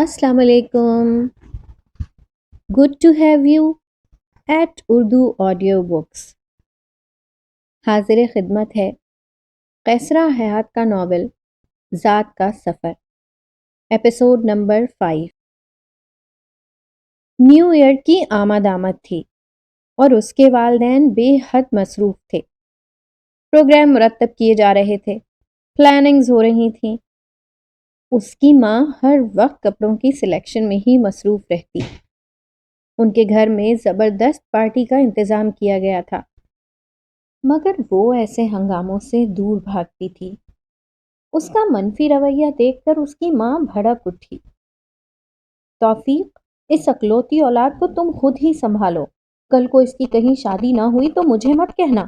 السلام علیکم. Good to have you at Urdu audio books. حاضر خدمت ہے قیصرہ حیات کا ناول ذات کا سفر، ایپیسوڈ نمبر 5. نیو ایئر کی آمد تھی اور اس کے والدین بے حد مصروف تھے. پروگرام مرتب کیے جا رہے تھے، پلاننگز ہو رہی تھیں. اس کی ماں ہر وقت کپڑوں کی سلیکشن میں ہی مصروف رہتی. ان کے گھر میں زبردست پارٹی کا انتظام کیا گیا تھا، مگر وہ ایسے ہنگاموں سے دور بھاگتی تھی. اس کا منفی رویہ دیکھ کر اس کی ماں بھڑک اٹھی. توفیق، اس اکلوتی اولاد کو تم خود ہی سنبھالو. کل کو اس کی کہیں شادی نہ ہوئی تو مجھے مت کہنا.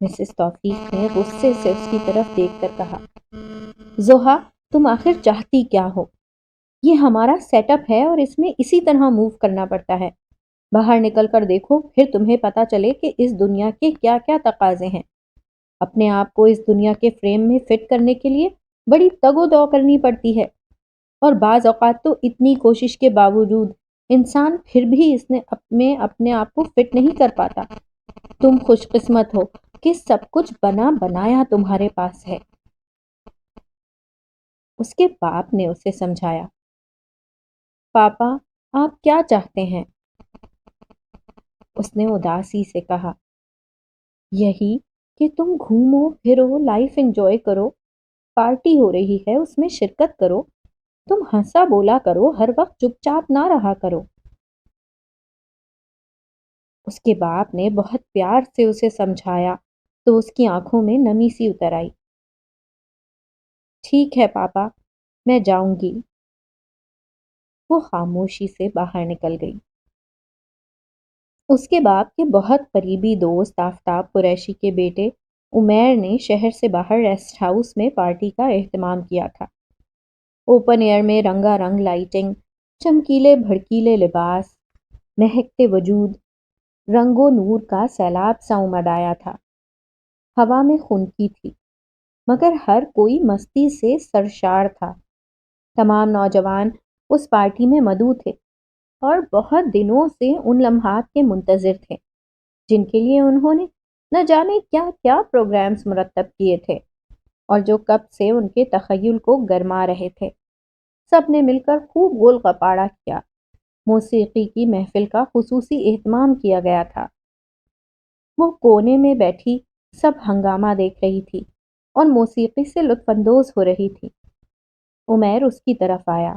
مسز توفیق نے غصے سے اس کی طرف دیکھ کر کہا، زوہا، تم آخر چاہتی کیا ہو؟ یہ ہمارا سیٹ اپ ہے اور اس میں اسی طرح موو کرنا پڑتا ہے. باہر نکل کر دیکھو، پھر تمہیں پتا چلے کہ اس دنیا کے کیا کیا تقاضے ہیں. اپنے آپ کو اس دنیا کے فریم میں فٹ کرنے کے لیے بڑی تگ و دو کرنی پڑتی ہے، اور بعض اوقات تو اتنی کوشش کے باوجود انسان پھر بھی اس نے اپنے آپ کو فٹ نہیں کر پاتا. تم خوش قسمت ہو کہ سب کچھ بنا بنایا تمہارے پاس ہے. اس کے باپ نے اسے سمجھایا. پاپا، آپ کیا چاہتے ہیں؟ اس نے اداسی سے کہا، یہی کہ تم گھومو پھرو، لائف انجوائے کرو. پارٹی ہو رہی ہے، اس میں شرکت کرو. تم ہنسا بولا کرو، ہر وقت چپ چاپ نہ رہا کرو. اس کے باپ نے بہت پیار سے اسے سمجھایا تو اس کی آنکھوں میں نمی سی اتر آئی. ٹھیک ہے پاپا، میں جاؤں گی. وہ خاموشی سے باہر نکل گئی. اس کے باپ کے بہت قریبی دوست آفتاب قریشی کے بیٹے عمیر نے شہر سے باہر ریسٹ ہاؤس میں پارٹی کا اہتمام کیا تھا. اوپن ایئر میں رنگا رنگ لائٹنگ، چمکیلے بھڑکیلے لباس، مہکتے وجود، رنگ و نور کا سیلاب سا امڈ آیا تھا. ہوا میں خنکی تھی، مگر ہر کوئی مستی سے سرشار تھا. تمام نوجوان اس پارٹی میں مدعو تھے اور بہت دنوں سے ان لمحات کے منتظر تھے جن کے لیے انہوں نے نہ جانے کیا کیا پروگرامز مرتب کیے تھے اور جو کب سے ان کے تخیل کو گرما رہے تھے. سب نے مل کر خوب گول گپاڑا کیا. موسیقی کی محفل کا خصوصی اہتمام کیا گیا تھا. وہ کونے میں بیٹھی سب ہنگامہ دیکھ رہی تھی اور موسیقی سے لطف اندوز ہو رہی تھی. عمیر اس کی طرف آیا.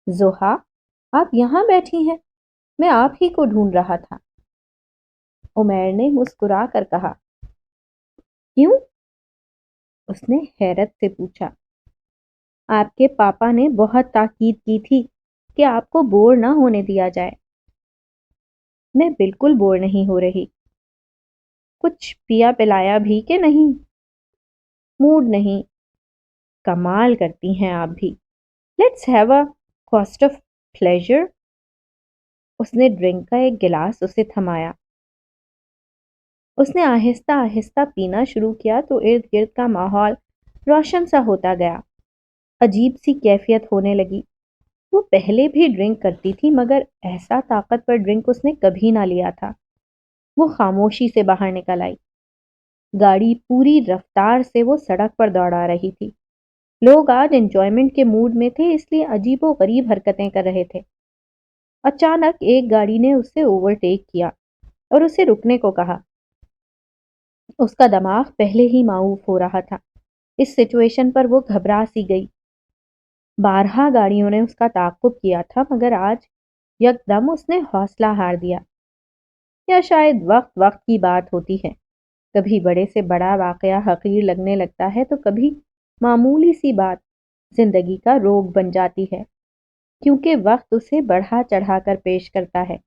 زوہا، آپ یہاں بیٹھی ہیں؟ میں آپ ہی کو ڈھونڈ رہا تھا. عمیر نے مسکرا کر کہا. کیوں؟ اس نے حیرت سے پوچھا. آپ کے پاپا نے بہت تاکید کی تھی کہ آپ کو بور نہ ہونے دیا جائے. میں بالکل بور نہیں ہو رہی. کچھ پیا پلایا بھی کہ نہیں؟ موڈ نہیں. کمال کرتی ہیں آپ بھی. Let's have a cost of pleasure. اس نے ڈرنک کا ایک گلاس اسے تھمایا. اس نے آہستہ آہستہ پینا شروع کیا تو ارد گرد کا ماحول روشن سا ہوتا گیا. عجیب سی کیفیت ہونے لگی. وہ پہلے بھی ڈرنک کرتی تھی مگر ایسا طاقتور ڈرنک اس نے کبھی نہ لیا تھا. وہ خاموشی سے باہر نکل آئی. گاڑی پوری رفتار سے وہ سڑک پر دوڑا رہی تھی. لوگ آج انجوائمنٹ کے موڈ میں تھے، اس لیے عجیب و غریب حرکتیں کر رہے تھے. اچانک ایک گاڑی نے اسے اوورٹیک کیا اور اسے رکنے کو کہا. اس کا دماغ پہلے ہی معوف ہو رہا تھا. اس سچویشن پر وہ گھبرا سی گئی. بارہا گاڑیوں نے اس کا تعاقب کیا تھا مگر آج یکدم اس نے حوصلہ ہار دیا. یا شاید وقت وقت کی بات ہوتی ہے. کبھی بڑے سے بڑا واقعہ حقیر لگنے لگتا ہے تو کبھی معمولی سی بات زندگی کا روگ بن جاتی ہے، کیونکہ وقت اسے بڑھا چڑھا کر پیش کرتا ہے.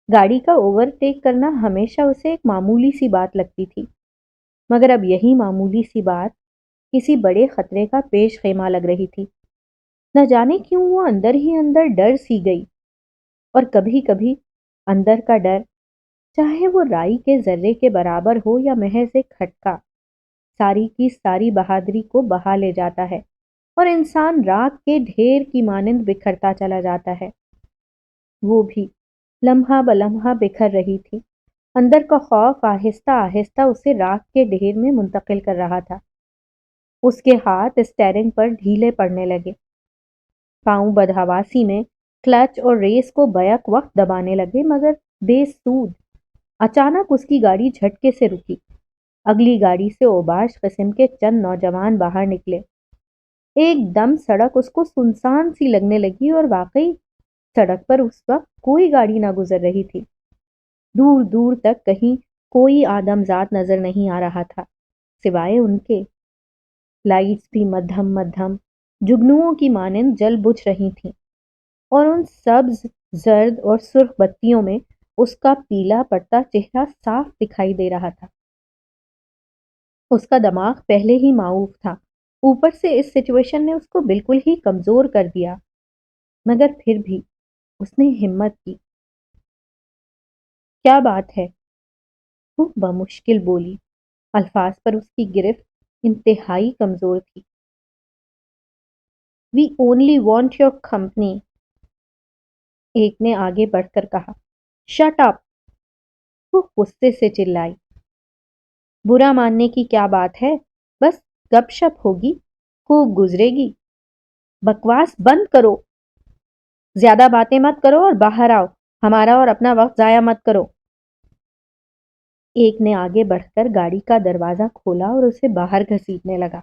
گاڑی کا اوورٹیک کرنا ہمیشہ اسے ایک معمولی سی بات لگتی تھی، مگر اب یہی معمولی سی بات کسی بڑے خطرے کا پیش خیمہ لگ رہی تھی. نہ جانے کیوں وہ اندر ہی اندر ڈر سی گئی. اور کبھی کبھی اندر کا ڈر، چاہے وہ رائی کے ذرے کے برابر ہو یا محض ایک کھٹکا، ساری کی ساری بہادری کو بہا لے جاتا ہے اور انسان راکھ کے ڈھیر کی مانند بکھرتا چلا جاتا ہے۔ وہ بھی لمحہ بلمحہ بکھر رہی تھی۔ اندر کا خوف آہستہ آہستہ اسے راکھ کے ڈھیر میں منتقل کر رہا تھا۔ اس کے ہاتھ اسٹیئرنگ پر ڈھیلے پڑنے لگے، پاؤں بدحواسی میں کلچ اور ریس کو بیک وقت دبانے لگے، مگر بے سود۔ اچانک اس کی گاڑی جھٹکے سے رکی۔ اگلی گاڑی سے اوباش قسم کے چند نوجوان باہر نکلے۔ ایک دم سڑک اس کو سنسان سی لگنے لگی، اور واقعی سڑک پر اس وقت کوئی گاڑی نہ گزر رہی تھی۔ دور دور تک کہیں کوئی آدم ذات نظر نہیں آ رہا تھا سوائے ان کے۔ لائٹس بھی مدھم مدھم جگنوؤں کی مانند جل بجھ رہی تھیں، اور ان سبز، زرد اور سرخ بتیوں میں اس کا پیلا پڑتا چہرہ صاف دکھائی دے رہا تھا۔ اس کا دماغ پہلے ہی معوف تھا، اوپر سے اس سچویشن نے اس کو بالکل ہی کمزور کر دیا، مگر پھر بھی اس نے ہمت کی۔ کیا بات ہے؟ وہ بمشکل بولی۔ الفاظ پر اس کی گرفت انتہائی کمزور تھی۔ We only want your company, ایک نے آگے بڑھ کر کہا۔ شٹ اپ، وہ غصے سے چلائی۔ برا ماننے کی کیا بات ہے؟ بس گپ شپ ہوگی، خوب گزرے گی۔ بکواس بند کرو، زیادہ باتیں مت کرو اور باہر آؤ، ہمارا اور اپنا وقت ضائع مت کرو۔ ایک نے آگے بڑھ کر گاڑی کا دروازہ کھولا اور اسے باہر گھسیٹنے لگا۔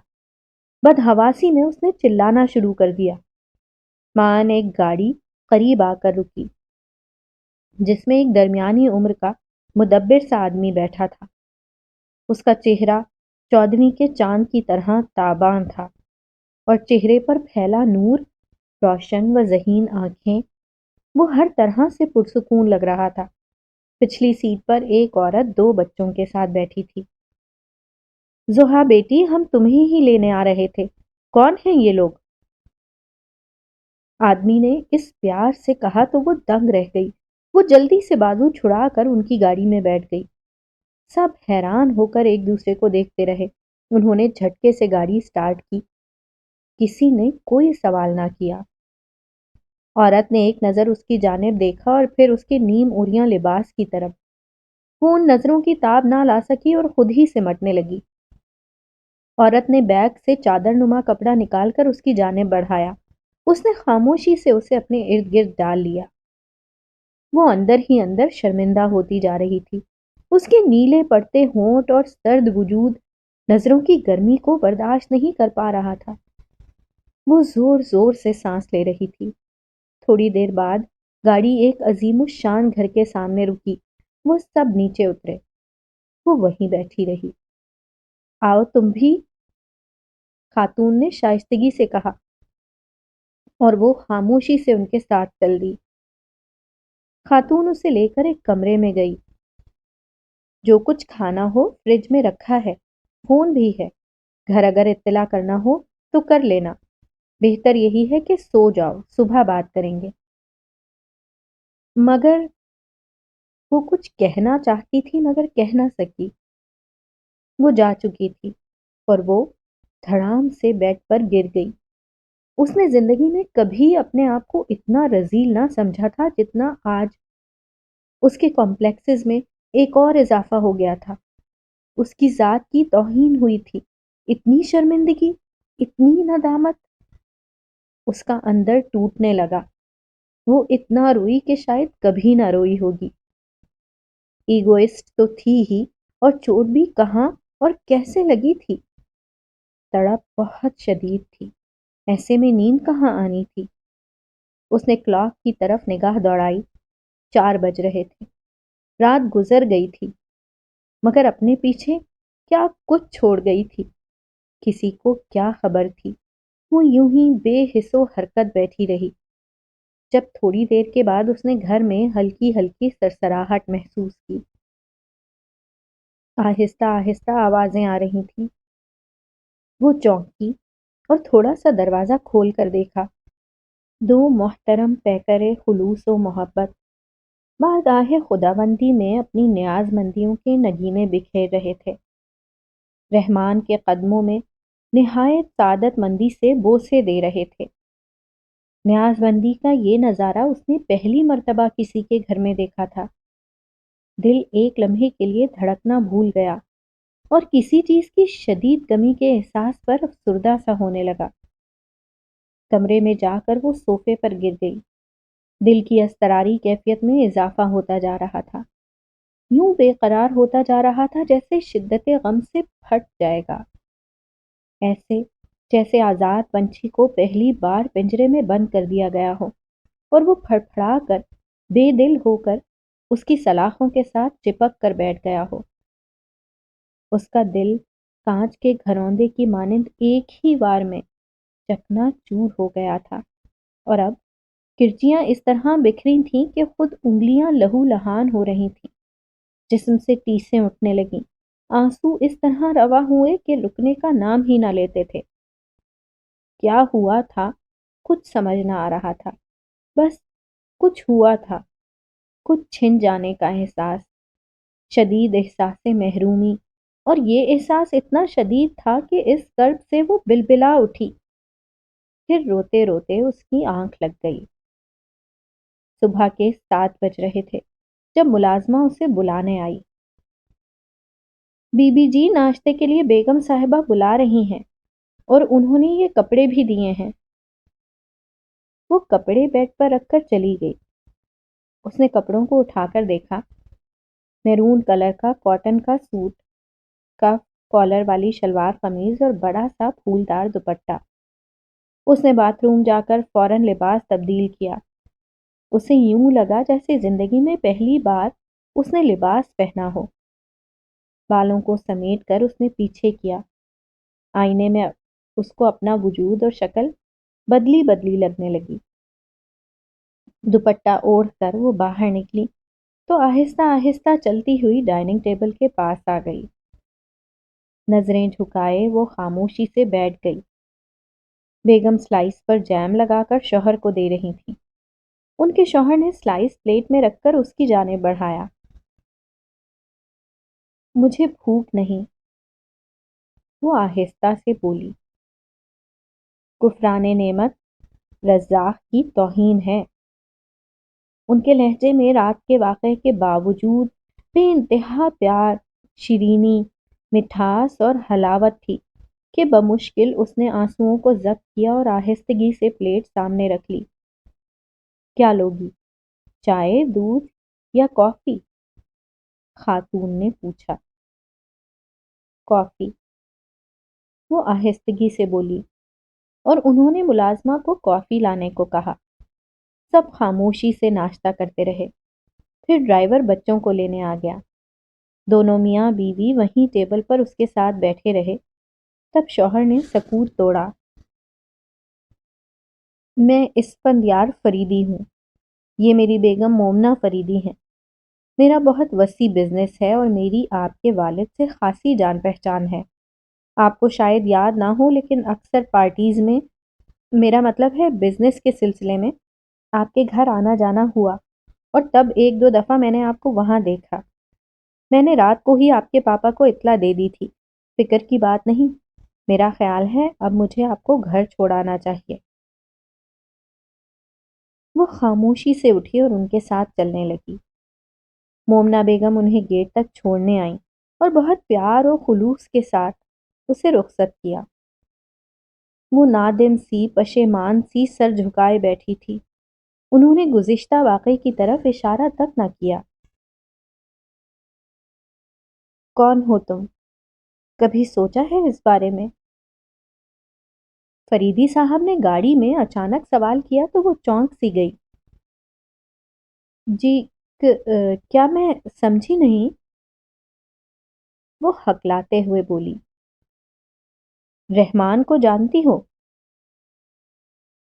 بدحواسی میں اس نے چلانا شروع کر دیا۔ مان ایک گاڑی قریب آ کر رکی، جس میں ایک درمیانی عمر کا مدبر سا آدمی بیٹھا تھا۔ اس کا چہرہ 14ویں کے چاند کی طرح تاباں تھا، اور چہرے پر پھیلا نور، روشن و ذہین آنکھیں، وہ ہر طرح سے پرسکون لگ رہا تھا۔ پچھلی سیٹ پر ایک عورت 2 بچوں کے ساتھ بیٹھی تھی۔ زحا بیٹی، ہم تمہیں ہی لینے آ رہے تھے، کون ہیں یہ لوگ؟ آدمی نے اس پیار سے کہا تو وہ دنگ رہ گئی۔ وہ جلدی سے بازو چھڑا کر ان کی گاڑی میں بیٹھ گئی۔ سب حیران ہو کر ایک دوسرے کو دیکھتے رہے۔ انہوں نے جھٹکے سے گاڑی سٹارٹ کی۔ کسی نے کوئی سوال نہ کیا۔ عورت نے ایک نظر اس کی جانب دیکھا اور پھر اس کے نیم اوریاں لباس کی طرف۔ وہ ان نظروں کی تاب نہ لا سکی اور خود ہی سمٹنے لگی۔ عورت نے بیگ سے چادر نما کپڑا نکال کر اس کی جانب بڑھایا۔ اس نے خاموشی سے اسے اپنے ارد گرد ڈال لیا۔ وہ اندر ہی اندر شرمندہ ہوتی جا رہی تھی۔ اس کے نیلے پڑتے ہونٹ اور سرد وجود نظروں کی گرمی کو برداشت نہیں کر پا رہا تھا۔ وہ زور زور سے سانس لے رہی تھی۔ تھوڑی دیر بعد گاڑی ایک عظیم الشان گھر کے سامنے رکی۔ وہ سب نیچے اترے۔ وہ وہیں بیٹھی رہی۔ آؤ تم بھی، خاتون نے شائستگی سے کہا، اور وہ خاموشی سے ان کے ساتھ چل دی۔ خاتون اسے لے کر ایک کمرے میں گئی۔ جو کچھ کھانا ہو فریج میں رکھا ہے، فون بھی ہے، گھر اگر اطلاع کرنا ہو تو کر لینا، بہتر یہی ہے کہ سو جاؤ، صبح بات کریں گے۔ مگر وہ کچھ کہنا چاہتی تھی مگر کہہ نہ سکی۔ وہ جا چکی تھی اور وہ دھڑام سے بیڈ پر گر گئی۔ اس نے زندگی میں کبھی اپنے آپ کو اتنا رذیل نہ سمجھا تھا جتنا آج۔ اس کے کمپلیکسز میں ایک اور اضافہ ہو گیا تھا۔ اس کی ذات کی توہین ہوئی تھی۔ اتنی شرمندگی، اتنی ندامت۔ اس کا اندر ٹوٹنے لگا۔ وہ اتنا روئی کہ شاید کبھی نہ روئی ہوگی۔ ایگوئسٹ تو تھی ہی، اور چوٹ بھی کہاں اور کیسے لگی تھی؟ تڑپ بہت شدید تھی، ایسے میں نیند کہاں آنی تھی؟ اس نے کلاک کی طرف نگاہ دوڑائی۔ 4 بج رہے تھے۔ رات گزر گئی تھی، مگر اپنے پیچھے کیا کچھ چھوڑ گئی تھی؟ کسی کو کیا خبر تھی؟ وہ یوں ہی بے حس و حرکت بیٹھی رہی۔ جب تھوڑی دیر کے بعد اس نے گھر میں ہلکی ہلکی سرسراہٹ محسوس کی۔ آہستہ آہستہ آوازیں آ رہی تھیں۔ وہ چونکی اور تھوڑا سا دروازہ کھول کر دیکھا۔ 2 محترم پیکرے خلوص و محبت بارگاہ خداوندی میں اپنی نیاز مندیوں کے نگینے بکھیر رہے تھے۔ رحمان کے قدموں میں نہایت سعادت مندی سے بوسے دے رہے تھے۔ نیاز بندی کا یہ نظارہ اس نے پہلی مرتبہ کسی کے گھر میں دیکھا تھا۔ دل ایک لمحے کے لیے دھڑکنا بھول گیا اور کسی چیز کی شدید کمی کے احساس پر افسردہ سا ہونے لگا۔ کمرے میں جا کر وہ صوفے پر گر گئی۔ دل کی اضطراری کیفیت میں اضافہ ہوتا جا رہا تھا، یوں بے قرار ہوتا جا رہا تھا جیسے شدت غم سے پھٹ جائے گا، ایسے جیسے آزاد پنچھی کو پہلی بار پنجرے میں بند کر دیا گیا ہو اور وہ پھڑپھڑا کر بے دل ہو کر اس کی سلاخوں کے ساتھ چپک کر بیٹھ گیا ہو۔ اس کا دل کانچ کے گھروندے کی مانند ایک ہی وار میں چکنا چور ہو گیا تھا، اور اب کرچیاں اس طرح بکھری تھیں کہ خود انگلیاں لہو لہان ہو رہی تھیں، جسم سے ٹیسیں اٹھنے لگیں، آنسو اس طرح روا ہوئے کہ رکنے کا نام ہی نہ لیتے تھے۔ کیا ہوا تھا کچھ سمجھ نہ آ رہا تھا، بس کچھ ہوا تھا، کچھ چھن جانے کا احساس، شدید احساس محرومی، اور یہ احساس اتنا شدید تھا کہ اس کرب سے وہ بلبلا اٹھی۔ پھر روتے روتے اس کی آنکھ لگ گئی۔ صبح کے 7 بج رہے تھے جب ملازمہ اسے بلانے آئی۔ بی بی جی ناشتے کے لیے بیگم صاحبہ بلا رہی ہیں اور انہوں نے یہ کپڑے بھی دیے ہیں۔ وہ کپڑے بیڈ پر رکھ کر چلی گئی۔ اس نے کپڑوں کو اٹھا کر دیکھا۔ میرون کلر کا کاٹن کا سوٹ، کف کالر والی شلوار قمیض اور بڑا سا پھولدار دوپٹہ۔ اس نے باتھ روم جا کر فوراً لباس تبدیل کیا۔ اسے یوں لگا جیسے زندگی میں پہلی بار اس نے لباس پہنا ہو۔ بالوں کو سمیٹ کر اس نے پیچھے کیا۔ آئینے میں اس کو اپنا وجود اور شکل بدلی بدلی لگنے لگی۔ دوپٹہ اوڑھ کر وہ باہر نکلی تو آہستہ آہستہ چلتی ہوئی ڈائننگ ٹیبل کے پاس آ گئی۔ نظریں جھکائے وہ خاموشی سے بیٹھ گئی۔ بیگم سلائس پر جیم لگا کر شوہر کو دے رہی تھی۔ ان کے شوہر نے سلائس پلیٹ میں رکھ کر اس کی جانب بڑھایا۔ مجھے بھوک نہیں، وہ آہستہ سے بولی۔ کفران نعمت رزاق کی توہین ہے۔ ان کے لہجے میں رات کے واقعے کے باوجود بے انتہا پیار، شیرینی، مٹھاس اور حلاوت تھی کہ بمشکل اس نے آنسوؤں کو ضبط کیا اور آہستگی سے پلیٹ سامنے رکھ لی۔ کیا لوگی؟ چائے، دودھ یا کافی؟ خاتون نے پوچھا۔ کافی، وہ آہستگی سے بولی، اور انہوں نے ملازمہ کو کافی لانے کو کہا۔ سب خاموشی سے ناشتہ کرتے رہے۔ پھر ڈرائیور بچوں کو لینے آ گیا۔ دونوں میاں بیوی وہیں ٹیبل پر اس کے ساتھ بیٹھے رہے۔ تب شوہر نے سکوت توڑا۔ میں اسفندیار فریدی ہوں، یہ میری بیگم مومنہ فریدی ہیں۔ میرا بہت وسیع بزنس ہے اور میری آپ کے والد سے خاصی جان پہچان ہے۔ آپ کو شاید یاد نہ ہو لیکن اکثر پارٹیز میں، میرا مطلب ہے بزنس کے سلسلے میں، آپ کے گھر آنا جانا ہوا، اور تب 1-2 دفعہ میں نے آپ کو وہاں دیکھا۔ میں نے رات کو ہی آپ کے پاپا کو اطلاع دے دی تھی۔ فکر کی بات نہیں، میرا خیال ہے اب مجھے آپ کو گھر چھوڑانا چاہیے۔ وہ خاموشی سے اٹھی اور ان کے ساتھ چلنے لگی۔ مومنہ بیگم انہیں گیٹ تک چھوڑنے آئیں اور بہت پیار و خلوص کے ساتھ اسے رخصت کیا۔ وہ نادم سی، پشیمان سی سر جھکائے بیٹھی تھی۔ انہوں نے گزشتہ واقعے کی طرف اشارہ تک نہ کیا۔ کون ہو تم؟ کبھی سوچا ہے اس بارے میں؟ فریدی صاحب نے گاڑی میں اچانک سوال کیا تو وہ چونک سی گئی۔ جی، کیا میں سمجھی نہیں؟ وہ ہکلاتے ہوئے بولی۔ رحمان کو جانتی ہو؟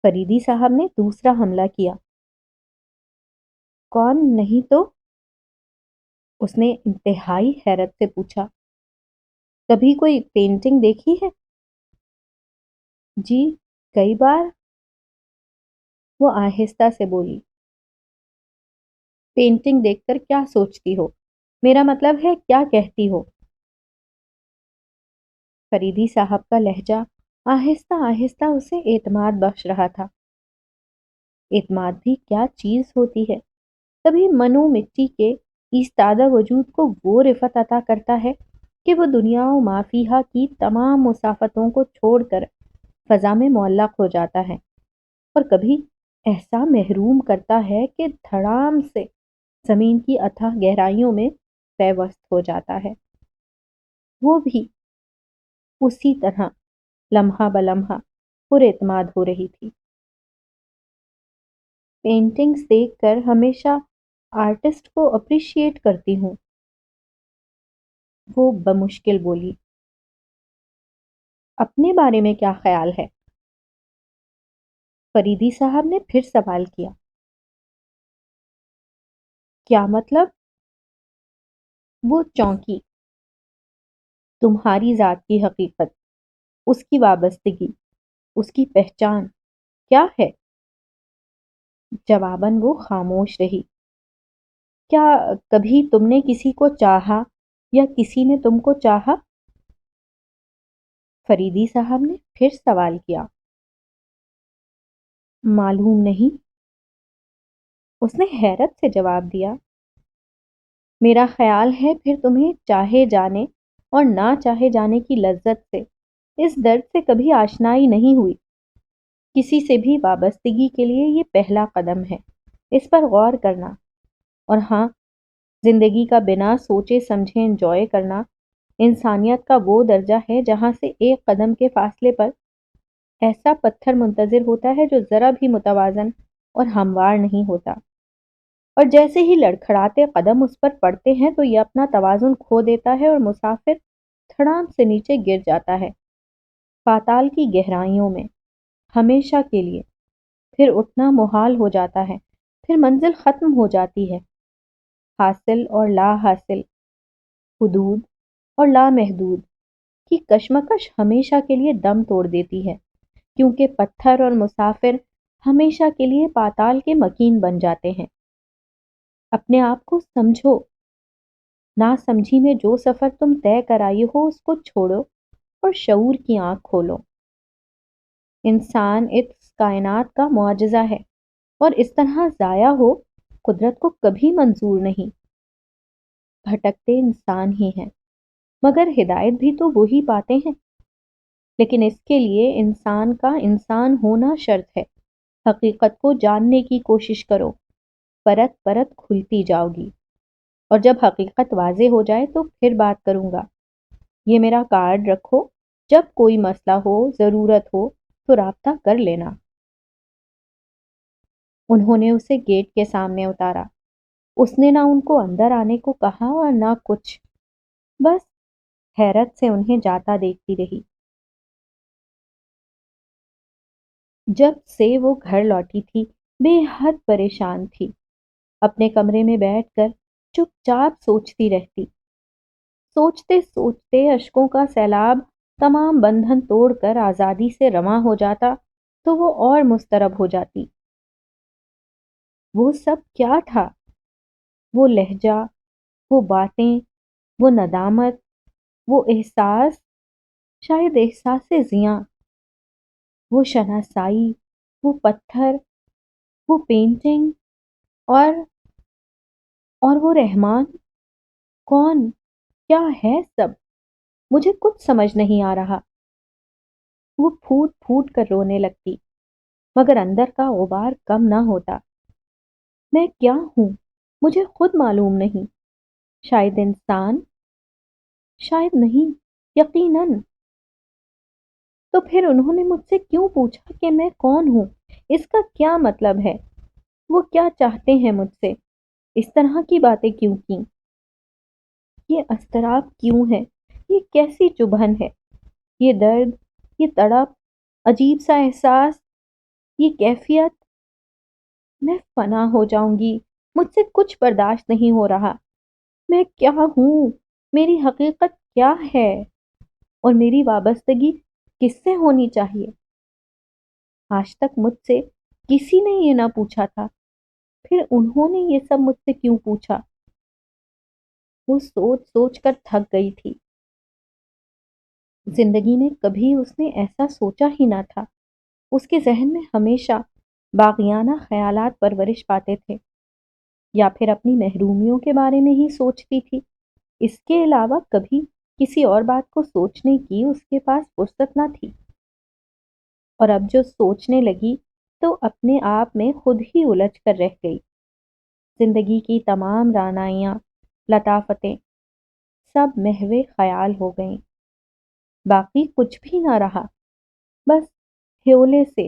فریدی صاحب نے دوسرا حملہ کیا۔ کون نہیں تو؟ اس نے انتہائی حیرت سے پوچھا۔ کبھی کوئی پینٹنگ دیکھی ہے؟ جی، کئی بار، وہ آہستہ سے بولی۔ پینٹنگ دیکھ کر کیا سوچتی ہو؟ میرا مطلب ہے کیا کہتی ہو؟ فریدی صاحب کا لہجہ آہستہ آہستہ اسے اعتماد بخش رہا تھا۔ اعتماد بھی کیا چیز ہوتی ہے! تبھی منو مٹی کے ایستادہ وجود کو وہ رفت عطا کرتا ہے کہ وہ دنیا و ما فیہا کی تمام مسافتوں کو چھوڑ کر فضا میں معلق ہو جاتا ہے، اور کبھی ایسا محروم کرتا ہے کہ دھڑام سے زمین کی اتھاہ گہرائیوں میں پیوست ہو جاتا ہے۔ وہ بھی اسی طرح لمحہ بلمحہ پر اعتماد ہو رہی تھی۔ پینٹنگز دیکھ کر ہمیشہ آرٹسٹ کو اپریشیٹ کرتی ہوں، وہ بمشکل بولی۔ اپنے بارے میں کیا خیال ہے؟ فریدی صاحب نے پھر سوال کیا۔ کیا مطلب؟ وہ چونکی۔ تمہاری ذات کی حقیقت، اس کی وابستگی، اس کی پہچان کیا ہے؟ جواباً وہ خاموش رہی۔ کیا کبھی تم نے کسی کو چاہا یا کسی نے تم کو چاہا؟ فریدی صاحب نے پھر سوال کیا۔ معلوم نہیں، اس نے حیرت سے جواب دیا۔ میرا خیال ہے پھر تمہیں چاہے جانے اور نہ چاہے جانے کی لذت سے، اس درد سے کبھی آشنائی نہیں ہوئی۔ کسی سے بھی وابستگی کے لیے یہ پہلا قدم ہے، اس پر غور کرنا۔ اور ہاں، زندگی کا بنا سوچے سمجھے انجوائے کرنا انسانیت کا وہ درجہ ہے جہاں سے ایک قدم کے فاصلے پر ایسا پتھر منتظر ہوتا ہے جو ذرا بھی متوازن اور ہموار نہیں ہوتا، اور جیسے ہی لڑکھڑاتے قدم اس پر پڑتے ہیں تو یہ اپنا توازن کھو دیتا ہے اور مسافر دھڑام سے نیچے گر جاتا ہے، پاتال کی گہرائیوں میں، ہمیشہ کے لیے۔ پھر اٹھنا محال ہو جاتا ہے، پھر منزل ختم ہو جاتی ہے۔ حاصل اور لا حاصل، حدود اور لامحدود کی کشمکش ہمیشہ کے لیے دم توڑ دیتی ہے، کیونکہ پتھر اور مسافر ہمیشہ کے لیے پاتال کے مکین بن جاتے ہیں۔ اپنے آپ کو سمجھو، نہ سمجھی میں جو سفر تم طے کر آئی ہو اس کو چھوڑو اور شعور کی آنکھ کھولو۔ انسان اس کائنات کا معجزہ ہے، اور اس طرح ضائع ہو قدرت کو کبھی منظور نہیں۔ بھٹکتے انسان ہی ہیں، مگر ہدایت بھی تو وہی پاتے ہیں۔ لیکن اس کے لیے انسان کا انسان ہونا شرط ہے۔ حقیقت کو جاننے کی کوشش کرو، پرت پرت کھلتی جاؤ گی، اور جب حقیقت واضح ہو جائے تو پھر بات کروں گا۔ یہ میرا کارڈ رکھو، جب کوئی مسئلہ ہو، ضرورت ہو تو رابطہ کر لینا۔ انہوں نے اسے گیٹ کے سامنے اتارا۔ اس نے نہ ان کو اندر آنے کو کہا اور نہ کچھ، بس حیرت سے انہیں جاتا دیکھتی رہی۔ جب سے وہ گھر لوٹی تھی بے حد پریشان تھی، اپنے کمرے میں بیٹھ کر چپ چاپ سوچتی رہتی۔ سوچتے سوچتے اشکوں کا سیلاب تمام بندھن توڑ کر آزادی سے رواں ہو جاتا تو وہ اور مضطرب ہو جاتی۔ وہ سب کیا تھا؟ وہ لہجہ، وہ باتیں، وہ ندامت، وہ احساس، شاید احساس زیاں، وہ شناسائی، وہ پتھر، وہ پینٹنگ، اور وہ رحمان۔ کون؟ کیا ہے سب؟ مجھے کچھ سمجھ نہیں آ رہا۔ وہ پھوٹ پھوٹ کر رونے لگتی، مگر اندر کا غبار کم نہ ہوتا۔ میں کیا ہوں مجھے خود معلوم نہیں۔ شاید انسان، شاید نہیں، یقیناً۔ تو پھر انہوں نے مجھ سے کیوں پوچھا کہ میں کون ہوں؟ اس کا کیا مطلب ہے؟ وہ کیا چاہتے ہیں مجھ سے؟ اس طرح کی باتیں کیوں کیں؟ یہ اضطراب کیوں ہے؟ یہ کیسی چبھن ہے؟ یہ درد، یہ تڑپ، عجیب سا احساس، یہ کیفیت۔ میں فنا ہو جاؤں گی، مجھ سے کچھ برداشت نہیں ہو رہا۔ میں کیا ہوں؟ میری حقیقت کیا ہے؟ اور میری وابستگی کس سے ہونی چاہیے؟ آج تک مجھ سے کسی نے یہ نہ پوچھا تھا، پھر انہوں نے یہ سب مجھ سے کیوں پوچھا؟ وہ سوچ سوچ کر تھک گئی تھی۔ زندگی میں کبھی اس نے ایسا سوچا ہی نہ تھا۔ اس کے ذہن میں ہمیشہ باغیانہ خیالات پرورش پاتے تھے، یا پھر اپنی محرومیوں کے بارے میں ہی سوچتی تھی۔ اس کے علاوہ کبھی کسی اور بات کو سوچنے کی اس کے پاس فرصت نہ تھی، اور اب جو سوچنے لگی تو اپنے آپ میں خود ہی الجھ کر رہ گئی۔ زندگی کی تمام رعنائیاں، لطافتیں سب محو خیال ہو گئیں، باقی کچھ بھی نہ رہا، بس ہیولے سے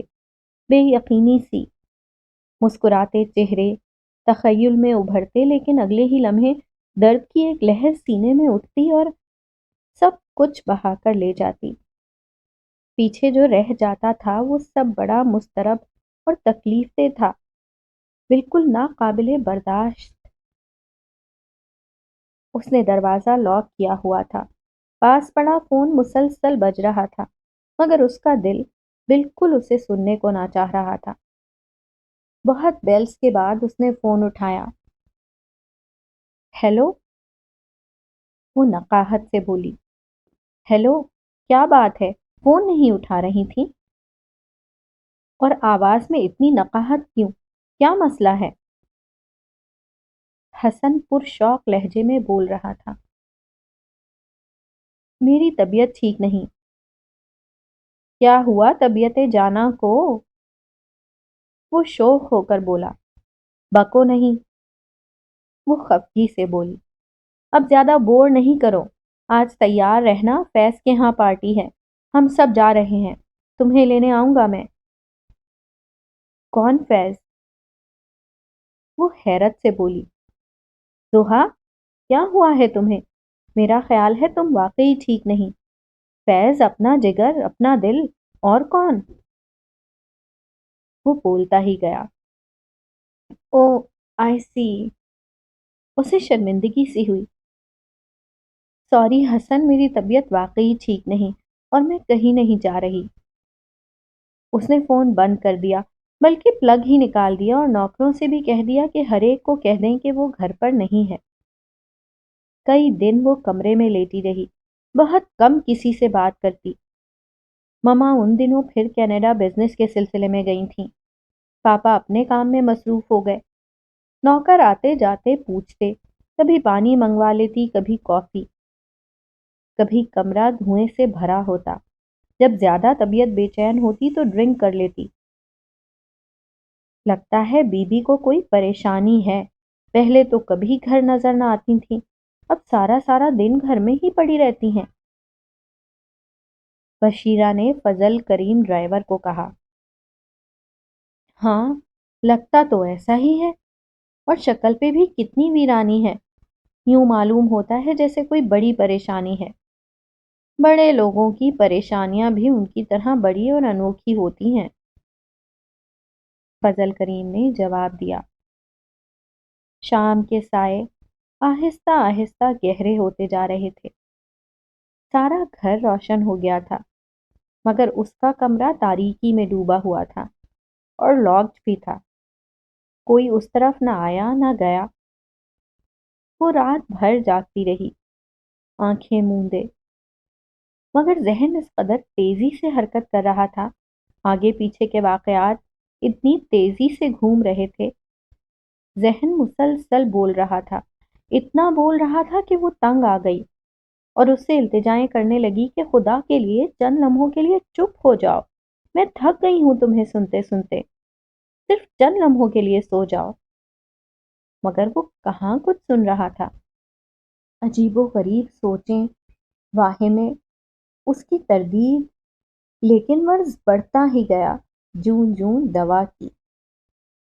بے یقینی سی، مسکراتے چہرے تخیل میں ابھرتے، لیکن اگلے ہی لمحے درد کی ایک لہر سینے میں اٹھتی اور سب کچھ بہا کر لے جاتی۔ پیچھے جو رہ جاتا تھا وہ سب بڑا مضطرب اور تکلیف دہ تھا، بالکل ناقابل برداشت۔ اس نے دروازہ لاک کیا ہوا تھا، پاس پڑا فون مسلسل بج رہا تھا، مگر اس کا دل بالکل اسے سننے کو نہ چاہ رہا تھا۔ بہت بیلز کے بعد اس نے فون اٹھایا۔ ہیلو، وہ نقاہت سے بولی۔ ہیلو، کیا بات ہے، فون نہیں اٹھا رہی تھی؟ اور آواز میں اتنی نقاہت کیوں؟ کیا مسئلہ ہے؟ حسن پرشوق لہجے میں بول رہا تھا۔ میری طبیعت ٹھیک نہیں۔ کیا ہوا طبیعت جانا کو؟ وہ شوق ہو کر بولا۔ بکو نہیں، وہ خفگی سے بولی۔ اب زیادہ بور نہیں کرو، آج تیار رہنا، فیض کے ہاں پارٹی ہے، ہم سب جا رہے ہیں، تمہیں لینے آؤں گا میں۔ کون فیض؟ وہ حیرت سے بولی۔ زحا، کیا ہوا ہے تمہیں؟ میرا خیال ہے تم واقعی ٹھیک نہیں۔ فیض اپنا جگر، اپنا دل، اور کون؟ وہ بولتا ہی گیا۔ او آئی سی۔ اسے شرمندگی سی ہوئی۔ سوری حسن، میری طبیعت واقعی ٹھیک نہیں اور میں کہیں نہیں جا رہی۔ اس نے فون بند کر دیا، بلکہ پلگ ہی نکال دیا اور نوکروں سے بھی کہہ دیا کہ ہر ایک کو کہہ دیں کہ وہ گھر پر نہیں ہے۔ کئی دن وہ کمرے میں لیٹی رہی، بہت کم کسی سے بات کرتی۔ مما ان دنوں پھر کینیڈا بزنس کے سلسلے میں گئی تھیں، پاپا اپنے کام میں مصروف ہو گئے۔ نوکر آتے جاتے پوچھتے، کبھی پانی منگوا لیتی، کبھی کافی، کبھی کمرہ دھوئیں سے بھرا ہوتا، جب زیادہ طبیعت بے چین ہوتی تو ڈرنک کر لیتی۔ لگتا ہے بی بی کو کوئی پریشانی ہے، پہلے تو کبھی گھر نظر نہ آتی تھیں، اب سارا سارا دن گھر میں ہی پڑی رہتی ہیں۔ بشیرہ نے فضل کریم ڈرائیور کو کہا۔ ہاں، لگتا تو ایسا ہی ہے، اور شکل پہ بھی کتنی ویرانی ہے، یوں معلوم ہوتا ہے جیسے کوئی بڑی پریشانی ہے۔ بڑے لوگوں کی پریشانیاں بھی ان کی طرح بڑی اور انوکھی ہوتی ہیں، فضل کریم نے جواب دیا۔ شام کے سائے آہستہ آہستہ گہرے ہوتے جا رہے تھے، سارا گھر روشن ہو گیا تھا، مگر اس کا کمرہ تاریکی میں ڈوبا ہوا تھا اور لاکڈ بھی تھا، کوئی اس طرف نہ آیا نہ گیا۔ وہ رات بھر جاگتی رہی، آنکھیں موندے، مگر ذہن اس قدر تیزی سے حرکت کر رہا تھا، آگے پیچھے کے واقعات اتنی تیزی سے گھوم رہے تھے، ذہن مسلسل بول رہا تھا، اتنا بول رہا تھا کہ وہ تنگ آ گئی اور اس سے التجائیں کرنے لگی کہ خدا کے لیے چند لمحوں کے لیے چپ ہو جاؤ، میں تھک گئی ہوں تمہیں سنتے سنتے، صرف چند لمحوں کے لیے سو جاؤ۔ مگر وہ کہاں کچھ سن رہا تھا، عجیب و غریب سوچیں، واہمیں، اس کی تردید، لیکن مرض بڑھتا ہی گیا جون جون دوا کی۔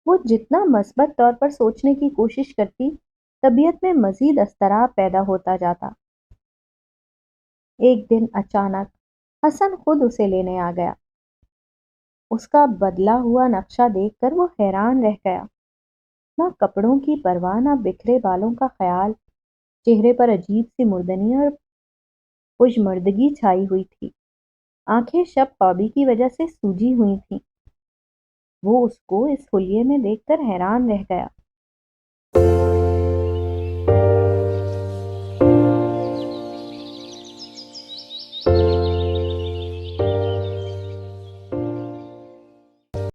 وہ جتنا مثبت طور پر سوچنے کی کوشش کرتی، طبیعت میں مزید اضطراب پیدا ہوتا جاتا۔ ایک دن اچانک حسن خود اسے لینے آ گیا۔ اس کا بدلا ہوا نقشہ دیکھ کر وہ حیران رہ گیا، نہ کپڑوں کی پرواہ، نہ بکھرے بالوں کا خیال، چہرے پر عجیب سی مردنی اور پژمردگی چھائی ہوئی تھی، آنکھیں شب خوابی کی وجہ سے سوجی ہوئی تھیں۔ وہ اس کو اس حلیے میں دیکھ کر حیران رہ گیا۔